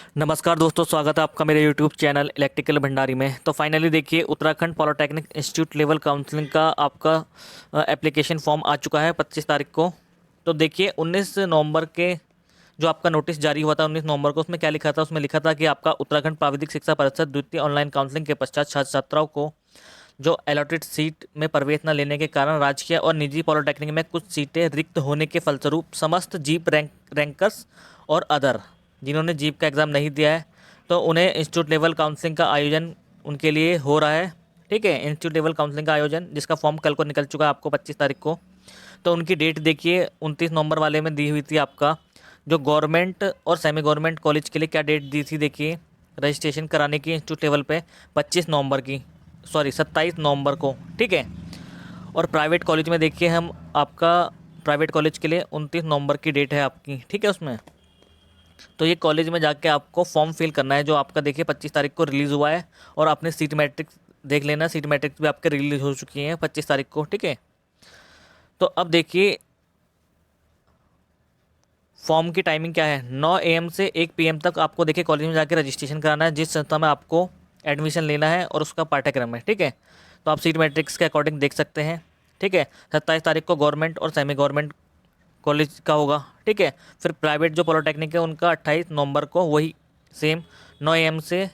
नमस्कार दोस्तों, स्वागत है आपका मेरे यूट्यूब चैनल इलेक्ट्रिकल भंडारी में। तो फाइनली देखिए, Uttarakhand polytechnic institute level counselling का आपका एप्लीकेशन फॉर्म आ चुका है 25 तारीख को। तो देखिए 19 नवंबर के जो आपका नोटिस जारी हुआ था 19 नवंबर को, उसमें क्या लिखा था? उसमें लिखा था कि आपका उत्तराखंड प्राविधिक शिक्षा परिषद द्वितीय ऑनलाइन काउंसलिंग के पश्चात छात्र छात्राओं को जो अलॉटेड सीट में प्रवेश न लेने के कारण राजकीय और निजी पॉलिटेक्निक में कुछ सीटें रिक्त होने के फलस्वरूप समस्त जीप रैंकर्स और अदर जिन्होंने जीप का एग्ज़ाम नहीं दिया है, तो उन्हें इंस्टीट्यूट लेवल काउंसलिंग का आयोजन उनके लिए हो रहा है। ठीक है, इंस्टीट्यूट लेवल काउंसलिंग का आयोजन जिसका फॉर्म कल को निकल चुका है आपको 25 तारीख को। तो उनकी डेट देखिए 29 नवंबर वाले में दी हुई थी। आपका जो गवर्नमेंट और सेमी गवर्नमेंट कॉलेज के लिए क्या डेट दी थी देखिए, रजिस्ट्रेशन कराने की इंस्टीट्यूट लेवल पे 25 नवंबर की, सॉरी 27 नवंबर को। ठीक है, और प्राइवेट कॉलेज में देखिए हम आपका प्राइवेट कॉलेज के लिए 29 नवंबर की डेट है आपकी। ठीक है, उसमें तो ये कॉलेज में जाके आपको फॉर्म फिल करना है जो आपका देखिए 25 तारीख को रिलीज़ हुआ है। और आपने सीट मैट्रिक्स देख लेना, सीट मैट्रिक्स भी आपके रिलीज़ हो चुकी हैं 25 तारीख को। ठीक है, तो अब देखिए फॉर्म की टाइमिंग क्या है। 9 AM से 1 PM तक आपको देखिए कॉलेज में जाके रजिस्ट्रेशन कराना है जिस संस्था में आपको एडमिशन लेना है और उसका पाठ्यक्रम है। ठीक है, तो आप सीट मैट्रिक्स के अकॉर्डिंग देख सकते हैं। ठीक है, 27 तारीख को गवर्नमेंट और सेमी गवर्नमेंट कॉलेज का होगा। ठीक है, फिर प्राइवेट जो पॉलिटेक्निक है उनका 28 नवंबर को वही सेम 9 AM से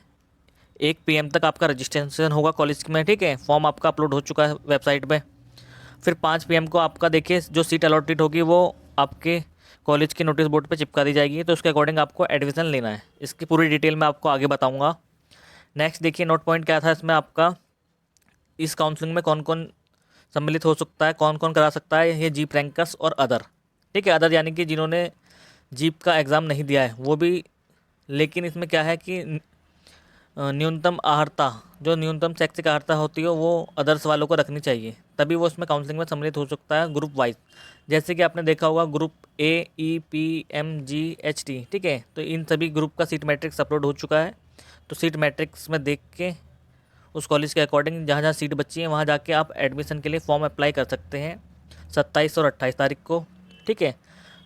1 PM तक आपका रजिस्ट्रेशन होगा कॉलेज में। ठीक है, फॉर्म आपका अपलोड हो चुका है वेबसाइट पे। फिर 5 PM को आपका देखिए जो सीट अलॉटेड होगी वो आपके कॉलेज के नोटिस बोर्ड पे चिपका दी जाएगी, तो उसके अकॉर्डिंग आपको एडमिशन लेना है। इसकी पूरी डिटेल मैं आपको आगे बताऊँगा। नेक्स्ट देखिए नोट पॉइंट क्या था इसमें आपका, इस काउंसलिंग में कौन कौन सम्मिलित हो सकता है, कौन कौन करा सकता है, ये जीप रैंकर्स और अदर। ठीक है, अदर यानी कि जिन्होंने जीप का एग्ज़ाम नहीं दिया है वो भी। लेकिन इसमें क्या है कि न्यूनतम अहर्ता, जो न्यूनतम शैक्षिक अहर्ता होती है वो अदर्स वालों को रखनी चाहिए, तभी वो इसमें काउंसलिंग में सम्मिलित हो सकता है ग्रुप वाइज। जैसे कि आपने देखा होगा ग्रुप AEPMGHT। ठीक है, तो इन सभी ग्रुप का सीट मैट्रिक्स अपलोड हो चुका है। तो सीट मैट्रिक्स में देख के उस कॉलेज के अकॉर्डिंग जहाँ जहाँ सीट बची है वहाँ जाके आप एडमिशन के लिए फॉर्म अप्लाई कर सकते हैं 27 और 28 तारीख को। ठीक है,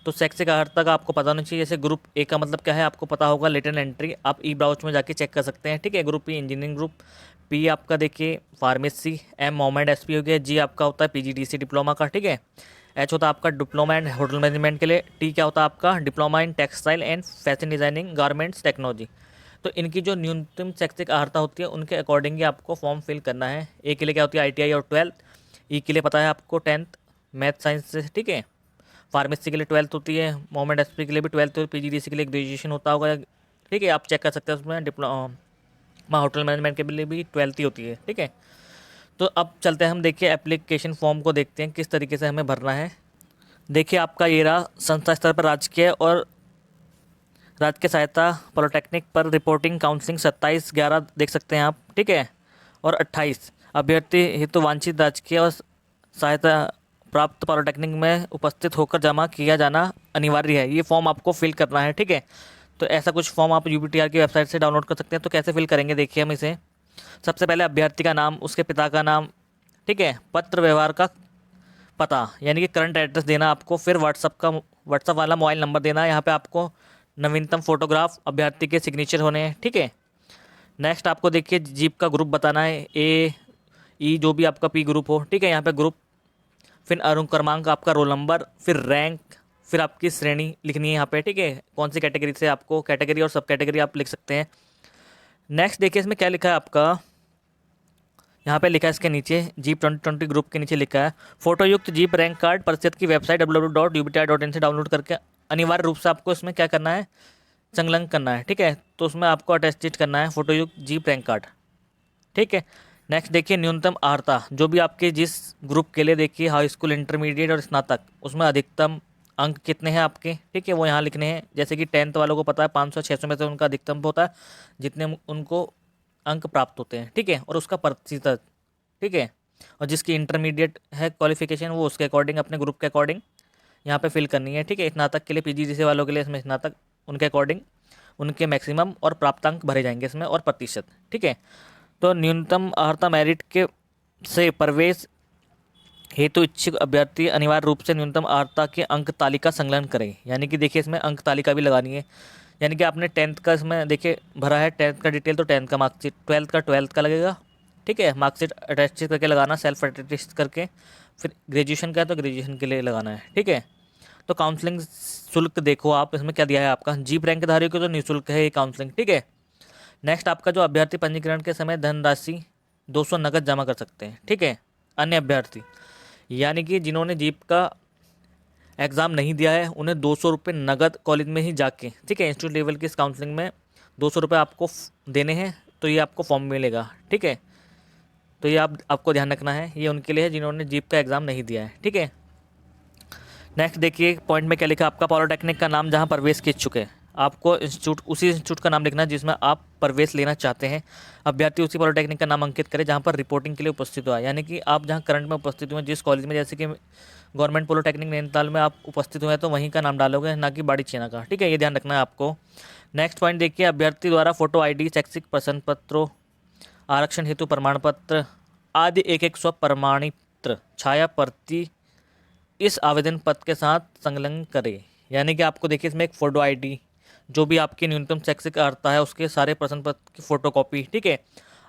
तो शैक्षिक अर्हता का आपको पता होना चाहिए। जैसे ग्रुप ए का मतलब क्या है आपको पता होगा, लेटेंट एंट्री आप ई ब्राउच में जाके चेक कर सकते हैं। ठीक है, ग्रुप ई इंजीनियरिंग ग्रुप, पी आपका देखिए फार्मेसी, एम मोमेंट SP हो गया, जी आपका होता है PGDC डिप्लोमा का। ठीक है, एच होता है आपका डिप्लोमा एंड होटल मैनेजमेंट के लिए, टी क्या होता है आपका diploma in textile and fashion designing garments technology. तो इनकी जो न्यूनतम शैक्षिक अर्हता होती है उनके अकॉर्डिंग ही आपको फॉर्म फिल करना है। ए के लिए क्या होती है ITI और 12th, ई के लिए पता है आपको 10th मैथ साइंस से। ठीक है, फार्मेसी के लिए 12th होती है, मोमेंट SP के लिए भी 12th, और PGDC के लिए ग्रेजुएशन होता होगा। ठीक है, आप चेक कर सकते हैं उसमें डिप्लोमा होटल मैनेजमेंट के लिए भी 12th ही होती है। ठीक है, तो अब चलते हैं हम देखिए एप्लीकेशन फॉर्म को देखते हैं किस तरीके से हमें भरना है। देखिए आपका ये रहा संस्था स्तर पर राजकीय और राजकीय सहायता पॉलिटेक्निक पर रिपोर्टिंग काउंसलिंग 27/11 देख सकते हैं आप। ठीक है, और 28 अभ्यर्थी हेतु वांछित राजकीय और सहायता प्राप्त पॉलिटेक्निक में उपस्थित होकर जमा किया जाना अनिवार्य है। ये फॉर्म आपको फिल करना है। ठीक है, तो ऐसा कुछ फॉर्म आप UPTR की वेबसाइट से डाउनलोड कर सकते हैं। तो कैसे फिल करेंगे देखिए हम इसे। सबसे पहले अभ्यर्थी का नाम, उसके पिता का नाम, ठीक है, पत्र व्यवहार का पता यानी कि करंट एड्रेस देना आपको, फिर व्हाट्सअप वाला मोबाइल नंबर देना है। यहाँ पे आपको नवीनतम फोटोग्राफ अभ्यर्थी के सिग्नेचर होने हैं। ठीक है, नेक्स्ट आपको देखिए जीप का ग्रुप बताना है, AE जो भी आपका P ग्रुप हो। ठीक है, यहाँ पे ग्रुप, फिर अनुक्रमांक आपका, रोल नंबर, फिर रैंक, फिर आपकी श्रेणी लिखनी है यहाँ पे। ठीक है, कौन सी कैटेगरी से आपको, कैटेगरी और सब कैटेगरी आप लिख सकते हैं। नेक्स्ट देखिए इसमें क्या लिखा है आपका, यहाँ पे लिखा है इसके नीचे जीप 2020 ग्रुप के नीचे लिखा है फोटो युक्त जीप रैंक कार्ड परिषद की वेबसाइट www.ubti.in से डाउनलोड करके अनिवार्य रूप से आपको इसमें क्या करना है, संलग्न करना है। ठीक है, तो उसमें आपको अटेस्टेड करना है फोटो युक्त जीप रैंक कार्ड। ठीक है, नेक्स्ट देखिए न्यूनतम अर्हता, जो भी आपके जिस ग्रुप के लिए देखिए हाई स्कूल, इंटरमीडिएट और स्नातक, उसमें अधिकतम अंक कितने हैं आपके। ठीक है, वो यहाँ लिखने हैं। जैसे कि 10th वालों को पता है 500-600 में से उनका अधिकतम होता है जितने उनको अंक प्राप्त होते हैं। ठीक है, और उसका प्रतिशत। ठीक है, और जिसकी इंटरमीडिएट है क्वालिफिकेशन वो उसके अकॉर्डिंग अपने ग्रुप के अकॉर्डिंग यहाँ पे फिल करनी है। ठीक है, स्नातक के लिए PGDC वालों के लिए इसमें स्नातक उनके अकॉर्डिंग उनके मैक्सिमम और प्राप्तांक भरे जाएंगे इसमें और प्रतिशत। ठीक है, तो न्यूनतम अर्हता मेरिट के से प्रवेश हेतु इच्छुक अभ्यर्थी अनिवार्य रूप से न्यूनतम अर्हता के अंक तालिका संलग्न करें। यानी कि देखिए इसमें अंक तालिका भी लगानी है। यानी कि आपने 10th का इसमें देखिए भरा है, 10th का डिटेल तो 10th का मार्कशीट, 12th का 12th का लगेगा, ठीक है। मार्कशीट अटैच करके लगाना सेल्फ अटेस्ट करके। फिर ग्रेजुएशन का है तो ग्रेजुएशन के लिए लगाना है, ठीक है। तो काउंसलिंग शुल्क देखो आप इसमें क्या दिया है आपका, जीप रैंक धारियों को तो निःशुल्क है ये काउंसलिंग, ठीक है। नेक्स्ट आपका जो अभ्यर्थी पंजीकरण के समय धनराशि 200 नकद जमा कर सकते हैं, ठीक है। अन्य अभ्यर्थी यानी कि जिन्होंने जीप का एग्ज़ाम नहीं दिया है उन्हें 200 रुपये नगद कॉलेज में ही जाके, ठीक है, इंस्टीट्यूट लेवल की इस काउंसलिंग में 200 रुपये आपको देने हैं, तो ये आपको फॉर्म मिलेगा, ठीक है। तो ये आपको ध्यान रखना है, ये उनके लिए है जिन्होंने जीप का एग्ज़ाम नहीं दिया है, ठीक है। नेक्स्ट देखिए पॉइंट में क्या लिखा आपका, पॉलिटेक्निक का नाम जहाँ प्रवेश के इच्छुक है, आपको इंस्टीट्यूट उसी इंस्टीट्यूट का नाम लिखना है जिसमें आप प्रवेश लेना चाहते हैं। अभ्यर्थी उसी पॉलिटेक्निक का नाम अंकित करें जहाँ पर रिपोर्टिंग के लिए उपस्थित हुआ, यानी कि आप जहाँ करंट में उपस्थित हुए जिस कॉलेज में, जैसे कि गवर्नमेंट पॉलिटेक्निक नैनीताल में आप उपस्थित हुए हैं तो वहीं का नाम डालोगे, ना कि बाड़ी चेना का, ठीक है। ये ध्यान रखना है आपको। नेक्स्ट पॉइंट देखिए, अभ्यर्थी द्वारा फोटो आईडी, शैक्षिक प्रश्न पत्रों, आरक्षण हेतु प्रमाण पत्र आदि एक स्व प्रमाणित छाया प्रति इस आवेदन पत्र के साथ संलग्न करें। यानी कि आपको देखिए इसमें एक फ़ोटो आईडी, जो भी आपकी न्यूनतम शैक्षिक अर्हता है उसके सारे प्रश्न पत्र की फ़ोटोकॉपी, ठीक है।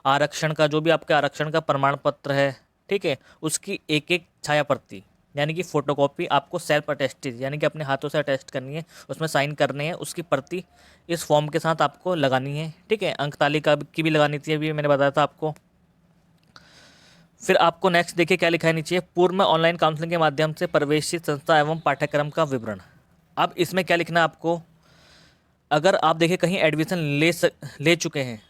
आरक्षण का जो भी आपके आरक्षण का प्रमाण पत्र है, ठीक है, उसकी एक एक छाया प्रति यानी कि फ़ोटोकॉपी आपको सेल्फ अटेस्टेड यानी कि अपने हाथों से अटेस्ट करनी है, उसमें साइन करने हैं, उसकी प्रति इस फॉर्म के साथ आपको लगानी है, ठीक है। अंक तालिका की भी लगानी थी, अभी मैंने बताया था आपको। फिर आपको नेक्स्ट देखिए क्या लिखा है नीचे, पूर्व में ऑनलाइन काउंसलिंग के माध्यम से प्रवेशित संस्था एवं पाठ्यक्रम का विवरण। अब इसमें क्या लिखना है आपको, अगर आप देखिए कहीं एडमिशन ले चुके हैं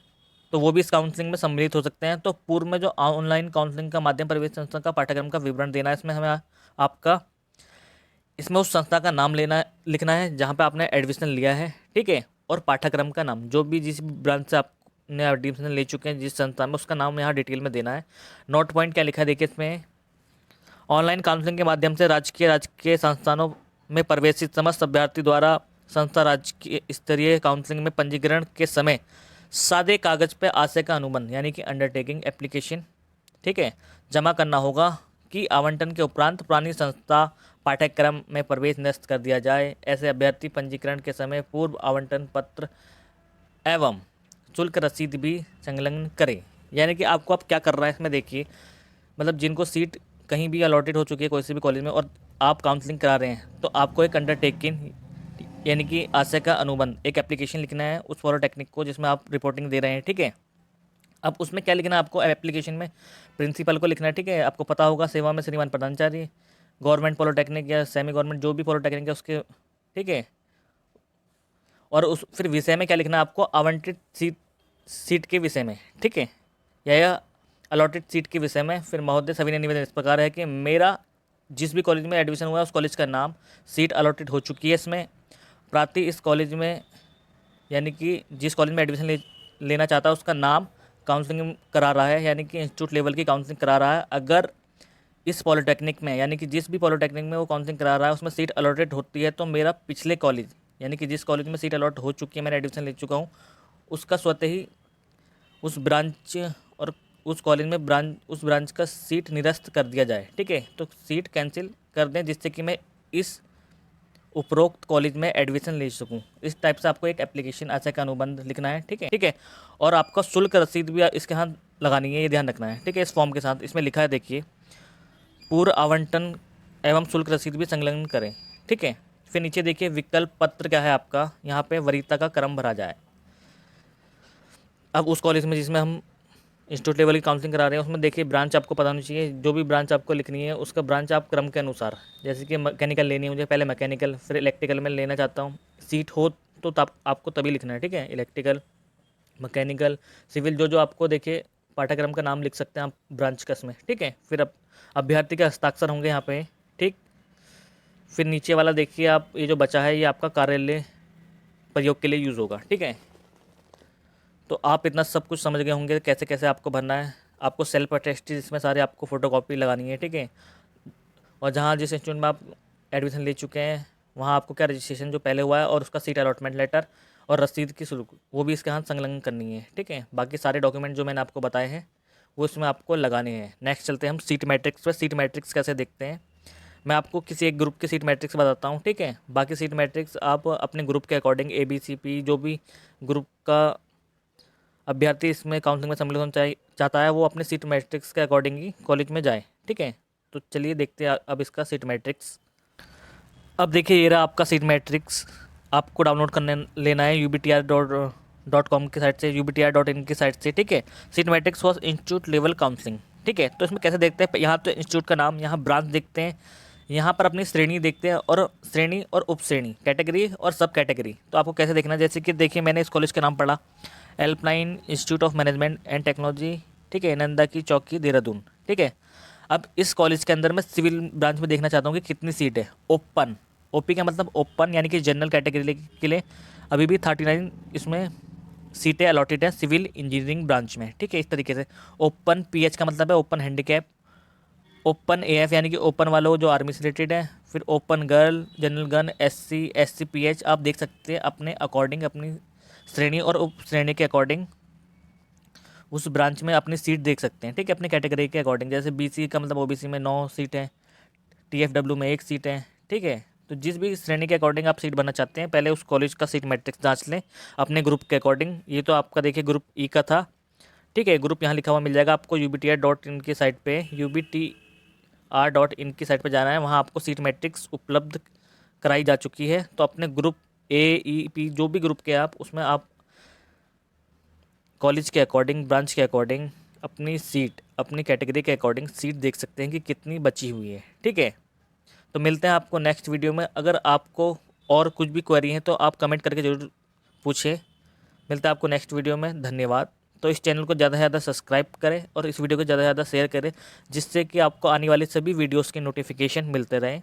तो वो भी इस काउंसलिंग में सम्मिलित हो सकते हैं। तो पूर्व में जो ऑनलाइन काउंसलिंग का माध्यम प्रवेश संस्था का पाठ्यक्रम का विवरण देना है, इसमें हमें आपका इसमें उस संस्था का नाम लिखना है जहाँ पे आपने एडमिशन लिया है, ठीक है। और पाठ्यक्रम का नाम, जो भी जिस ब्रांच से आपने एडमिशन ले चुके हैं जिस संस्था में, उसका नाम यहाँ डिटेल में देना है। नोट पॉइंट क्या लिखा है देखिए इसमें, ऑनलाइन काउंसलिंग के माध्यम से राजकीय संस्थानों में प्रवेशित समस्त अभ्यर्थी द्वारा संस्था राजकीय स्तरीय काउंसलिंग में पंजीकरण के समय सादे कागज पर आशय का अनुबंध यानी कि अंडरटेकिंग एप्लीकेशन, ठीक है, जमा करना होगा कि आवंटन के उपरांत पुरानी संस्था पाठ्यक्रम में प्रवेश निरस्त कर दिया जाए। ऐसे अभ्यर्थी पंजीकरण के समय पूर्व आवंटन पत्र एवं शुल्क रसीद भी संलग्न करें। यानी कि आपको आप क्या कर रहा है इसमें देखिए, मतलब जिनको सीट कहीं भी अलॉटेड हो चुकी है कोई से भी कॉलेज में और आप काउंसलिंग करा रहे हैं, तो आपको एक अंडरटेकिंग यानी कि आशय का अनुबंध एक एप्लीकेशन लिखना है उस पॉलिटेक्निक को जिसमें आप रिपोर्टिंग दे रहे हैं, ठीक है। अब उसमें क्या लिखना है आपको, एप्लीकेशन में प्रिंसिपल को लिखना है, ठीक है। आपको पता होगा सेवा में श्रीमान प्रधानाचार्य, गवर्नमेंट पॉलिटेक्निक या सेमी गवर्नमेंट जो भी पॉलिटेक्निक है उसके, ठीक है। और उस फिर विषय में क्या लिखना है आपको, आवंटित सीट के विषय में, ठीक है, या अलॉटेड सीट के विषय में। फिर महोदय सभी ने निवेदन इस प्रकार है कि मेरा जिस भी कॉलेज में एडमिशन हुआ है उस कॉलेज का नाम, सीट अलॉटेड हो चुकी है इसमें, प्रार्थी इस कॉलेज में यानी कि जिस कॉलेज में एडमिशन लेना चाहता है उसका नाम काउंसलिंग करा रहा है यानी कि इंस्टीट्यूट लेवल की काउंसलिंग करा रहा है। अगर इस पॉलिटेक्निक में यानी कि जिस भी पॉलिटेक्निक में वो काउंसलिंग करा रहा है उसमें सीट अलॉटेड होती है, तो मेरा पिछले कॉलेज यानी कि जिस कॉलेज में सीट अलॉट हो चुकी है, मैंने एडमिशन ले चुका हूँ, उसका स्वतः ही उस ब्रांच और उस कॉलेज में उस ब्रांच का सीट निरस्त कर दिया जाए, ठीक है। तो सीट कैंसिल कर दें जिससे कि मैं इस उपरोक्त कॉलेज में एडमिशन ले सकूं। इस टाइप से आपको एक एप्लीकेशन आशय का अनुबंध लिखना है, ठीक है, ठीक है। और आपका शुल्क रसीद भी इसके साथ लगानी है, ये ध्यान रखना है, ठीक है। इस फॉर्म के साथ इसमें लिखा है देखिए, पूर्व आवंटन एवं शुल्क रसीद भी संलग्न करें, ठीक है। फिर नीचे देखिए विकल्प पत्र क्या है आपका, यहाँ पे वरीयता का क्रम भरा जाए। अब उस कॉलेज में जिसमें हम इंस्टीट्यूट लेवल की काउंसलिंग करा रहे हैं उसमें देखिए ब्रांच आपको पता होनी चाहिए, जो भी ब्रांच आपको लिखनी है उसका ब्रांच आप क्रम के अनुसार, जैसे कि मैकेनिकल लेनी है मुझे, पहले मैकेनिकल फिर इलेक्ट्रिकल में लेना चाहता हूँ, सीट हो तो तब आपको तभी लिखना है, ठीक है। इलेक्ट्रिकल, मैकेनिकल, सिविल, जो जो आपको देखिए पाठ्यक्रम का नाम लिख सकते हैं आप ब्रांच का इसमें, ठीक है। फिर अब अभ्यर्थी के हस्ताक्षर होंगे यहाँ पे, ठीक। फिर नीचे वाला देखिए आप, ये जो बचा है ये आपका कार्यालय प्रयोग के लिए यूज़ होगा, ठीक है। तो आप इतना सब कुछ समझ गए होंगे कैसे कैसे आपको भरना है। आपको सेल्फ अटेस्टेड इसमें सारे आपको फ़ोटोकॉपी लगानी है, ठीक है। और जहाँ जिस इंस्टीट्यूट में आप एडमिशन ले चुके हैं वहाँ आपको क्या रजिस्ट्रेशन जो पहले हुआ है और उसका सीट अलॉटमेंट लेटर और रसीद की शुल्क वो भी इसके हाथ संलग्न करनी है, ठीक है। बाकी सारे डॉक्यूमेंट जो मैंने आपको बताए हैं वो इसमें आपको लगाने हैं। नेक्स्ट चलते हैं हम सीट मैट्रिक्स पर। सीट मैट्रिक्स कैसे देखते हैं, मैं आपको किसी एक ग्रुप के सीट मैट्रिक्स बताता हूँ, ठीक है। बाकी सीट मैट्रिक्स आप अपने ग्रुप के अकॉर्डिंग ABCP जो भी ग्रुप का अभ्यर्थी इसमें काउंसलिंग में सम्मिलित होना चाहता है वो अपने सीट मैट्रिक्स के अकॉर्डिंग ही कॉलेज में जाए, ठीक है। तो चलिए देखते हैं अब इसका सीट मैट्रिक्स। अब देखिए ये रहा आपका सीट मैट्रिक्स, आपको डाउनलोड करने लेना है ubtr.com की साइट से, ubtr.in की साइट से, ठीक है। Seat matrix for institute level counselling, ठीक है। तो इसमें कैसे देखते हैं, यहाँ तो इंस्टीट्यूट का नाम, यहाँ ब्रांच देखते हैं, यहाँ पर अपनी श्रेणी देखते हैं, और श्रेणी और उप श्रेणी, कैटेगरी और सब कैटेगरी। तो आपको कैसे देखना, जैसे कि देखिए मैंने इस कॉलेज का नाम पढ़ा Alpine Institute of Management and Technology, ठीक है, नंदा की चौकी देहरादून, ठीक है। अब इस कॉलेज के अंदर मैं सिविल ब्रांच में देखना चाहता हूँ कि कितनी सीट है। ओपन, ओपी का मतलब ओपन यानी कि जनरल कैटेगरी के लिए अभी भी 39 इसमें सीटें अलॉटेड हैं सिविल इंजीनियरिंग ब्रांच में, ठीक है। इस तरीके से ओपन PH का मतलब है ओपन हैंडीकैप, ओपन AF यानी कि ओपन वालों जो आर्मी से रिलेटेड है, फिर open girl, general gun, SC SC PH आप देख सकते हैं अपने अकॉर्डिंग, अपनी श्रेणी और उप श्रेणी के अकॉर्डिंग उस ब्रांच में अपनी सीट देख सकते हैं, ठीक है, अपनी कैटेगरी के अकॉर्डिंग। जैसे BC का मतलब OBC में 9 सीट है, TFW में 1 सीट है, ठीक है। तो जिस भी श्रेणी के अकॉर्डिंग आप सीट बनना चाहते हैं पहले उस कॉलेज का सीट मैट्रिक्स जांच लें अपने ग्रुप के अकॉर्डिंग। ये तो आपका देखिए ग्रुप E का था, ठीक है। ग्रुप यहाँ लिखा हुआ मिल जाएगा आपको ubtr.in की साइट पे, ubtr.in की साइट पे जाना है, वहाँ आपको सीट मैट्रिक्स उपलब्ध कराई जा चुकी है। तो अपने ग्रुप AEP जो भी ग्रुप के आप उसमें आप कॉलेज के अकॉर्डिंग, ब्रांच के अकॉर्डिंग अपनी सीट, अपनी कैटेगरी के अकॉर्डिंग सीट देख सकते हैं कि कितनी बची हुई है, ठीक है। तो मिलते हैं आपको नेक्स्ट वीडियो में। अगर आपको और कुछ भी क्वेरी है तो आप कमेंट करके ज़रूर पूछें। मिलता है आपको नेक्स्ट वीडियो में, धन्यवाद। तो इस चैनल को ज़्यादा से ज़्यादा सब्सक्राइब करें और इस वीडियो को ज़्यादा से ज़्यादा शेयर करें, जिससे कि आपको आने वाली सभी वीडियोस के नोटिफिकेशन मिलते रहें।